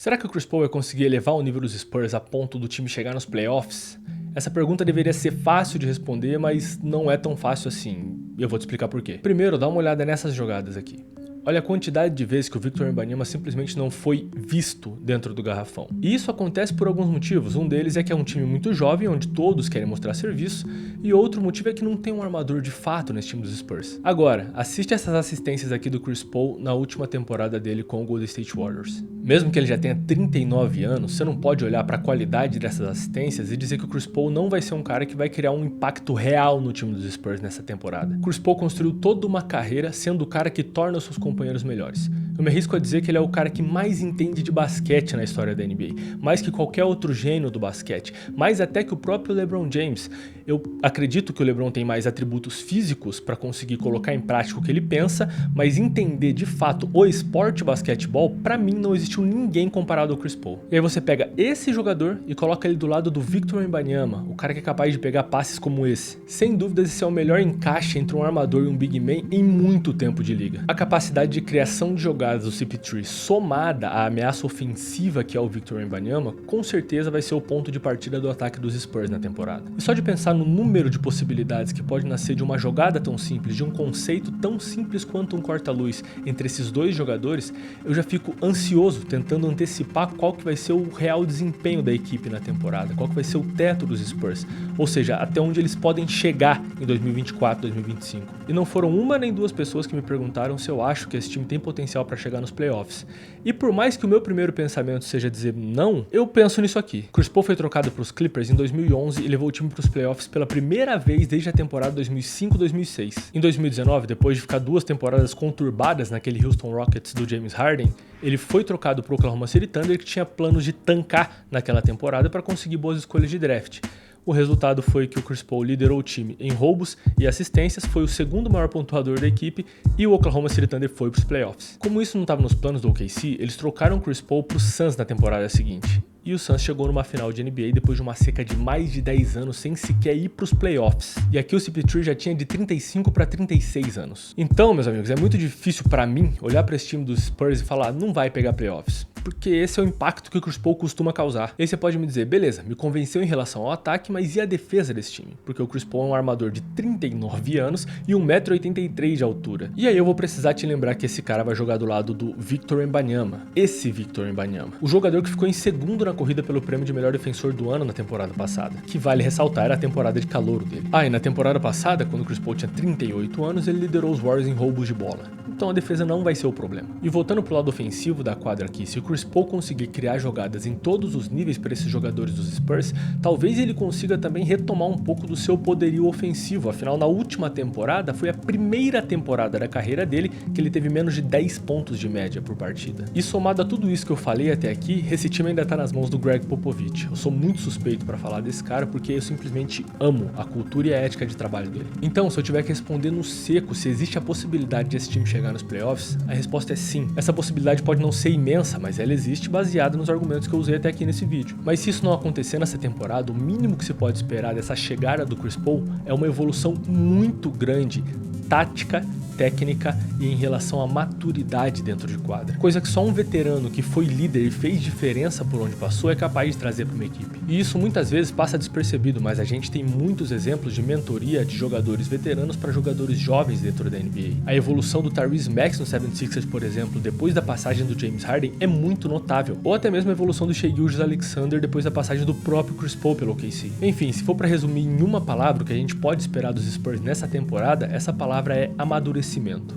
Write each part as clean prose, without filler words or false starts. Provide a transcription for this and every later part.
Será que o Chris Paul vai conseguir elevar o nível dos Spurs a ponto do time chegar nos playoffs? Essa pergunta deveria ser fácil de responder, mas não é tão fácil assim. E eu vou te explicar por quê. Primeiro, dá uma olhada nessas jogadas aqui. Olha a quantidade de vezes que o Victor Wembanyama simplesmente não foi visto dentro do garrafão. E isso acontece por alguns motivos. Um deles é que é um time muito jovem, onde todos querem mostrar serviço, e outro motivo é que não tem um armador de fato nesse time dos Spurs. Agora, assiste essas assistências aqui do Chris Paul na última temporada dele com o Golden State Warriors. Mesmo que ele já tenha 39 anos, você não pode olhar para a qualidade dessas assistências e dizer que o Chris Paul não vai ser um cara que vai criar um impacto real no time dos Spurs nessa temporada. O Chris Paul construiu toda uma carreira sendo o cara que torna os seus companheiros melhores. Eu me arrisco a dizer que ele é o cara que mais entende de basquete na história da NBA, mais que qualquer outro gênio do basquete, mais até que o próprio LeBron James. Eu acredito que o LeBron tem mais atributos físicos para conseguir colocar em prática o que ele pensa, mas entender de fato o esporte basquetebol, para mim não existiu ninguém comparado ao Chris Paul. E aí você pega esse jogador e coloca ele do lado do Victor Wembanyama, o cara que é capaz de pegar passes como esse. Sem dúvida esse é o melhor encaixe entre um armador e um big man em muito tempo de liga. A capacidade de criação de jogadas do CP3 somada à ameaça ofensiva que é o Victor Wembanyama, com certeza vai ser o ponto de partida do ataque dos Spurs na temporada. E só de pensar no número de possibilidades que pode nascer de uma jogada tão simples, de um conceito tão simples quanto um corta-luz entre esses dois jogadores, eu já fico ansioso tentando antecipar qual que vai ser o real desempenho da equipe na temporada, qual que vai ser o teto dos Spurs, ou seja, até onde eles podem chegar em 2024, 2025. E não foram uma nem duas pessoas que me perguntaram se eu acho que esse time tem potencial para chegar nos playoffs. E por mais que o meu primeiro pensamento seja dizer não, eu penso nisso aqui. Chris Paul foi trocado para os Clippers em 2011 e levou o time para os playoffs pela primeira vez desde a temporada 2005-2006. Em 2019, depois de ficar 2 temporadas conturbadas naquele Houston Rockets do James Harden, ele foi trocado para o Oklahoma City Thunder, que tinha planos de tancar naquela temporada para conseguir boas escolhas de draft. O resultado foi que o Chris Paul liderou o time em roubos e assistências, foi o segundo maior pontuador da equipe e o Oklahoma City Thunder foi para os playoffs. Como isso não estava nos planos do OKC, eles trocaram o Chris Paul para o Suns na temporada seguinte. E o Suns chegou numa final de NBA depois de uma seca de mais de 10 anos sem sequer ir para os playoffs. E aqui o CP3 já tinha de 35 para 36 anos. Então, meus amigos, é muito difícil para mim olhar para esse time dos Spurs e falar, não vai pegar playoffs. Porque esse é o impacto que o Chris Paul costuma causar. E aí você pode me dizer, beleza, me convenceu em relação ao ataque, mas e a defesa desse time? Porque o Chris Paul é um armador de 39 anos e 1,83 m de altura. E aí eu vou precisar te lembrar que esse cara vai jogar do lado do Victor Wembanyama. Esse Victor Wembanyama. O jogador que ficou em segundo na corrida pelo prêmio de melhor defensor do ano na temporada passada. Que vale ressaltar era a temporada de calouro dele. Ah, e na temporada passada, quando o Chris Paul tinha 38 anos, ele liderou os Warriors em roubos de bola. Então a defesa não vai ser o problema. E voltando pro lado ofensivo da quadra aqui, se o Chris Paul conseguir criar jogadas em todos os níveis para esses jogadores dos Spurs, talvez ele consiga também retomar um pouco do seu poderio ofensivo. Afinal, na última temporada, foi a primeira temporada da carreira dele que ele teve menos de 10 pontos de média por partida. E somado a tudo isso que eu falei até aqui, esse time ainda tá nas mãos do Greg Popovich. Eu sou muito suspeito para falar desse cara porque eu simplesmente amo a cultura e a ética de trabalho dele. Então, se eu tiver que responder no seco se existe a possibilidade de esse time chegar nos playoffs, a resposta é sim. Essa possibilidade pode não ser imensa, mas ela existe baseada nos argumentos que eu usei até aqui nesse vídeo. Mas se isso não acontecer nessa temporada, o mínimo que se pode esperar dessa chegada do Chris Paul é uma evolução muito grande, tática, técnica e em relação à maturidade dentro de quadra. Coisa que só um veterano que foi líder e fez diferença por onde passou é capaz de trazer para uma equipe. E isso muitas vezes passa despercebido, mas a gente tem muitos exemplos de mentoria de jogadores veteranos para jogadores jovens dentro da NBA. A evolução do Tyrese Maxey no 76ers, por exemplo, depois da passagem do James Harden é muito notável. Ou até mesmo a evolução do Shai Gilgeous-Alexander depois da passagem do próprio Chris Paul pelo OKC. Enfim, se for para resumir em uma palavra o que a gente pode esperar dos Spurs nessa temporada, essa palavra é amadurecimento.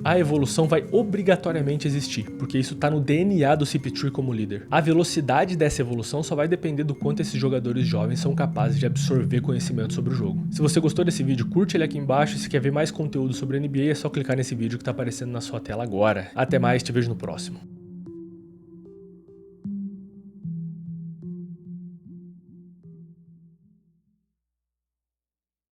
A evolução vai obrigatoriamente existir, porque isso está no DNA do CP3 como líder. A velocidade dessa evolução só vai depender do quanto esses jogadores jovens são capazes de absorver conhecimento sobre o jogo. Se você gostou desse vídeo, curte ele aqui embaixo e se quer ver mais conteúdo sobre NBA é só clicar nesse vídeo que está aparecendo na sua tela agora. Até mais, te vejo no próximo.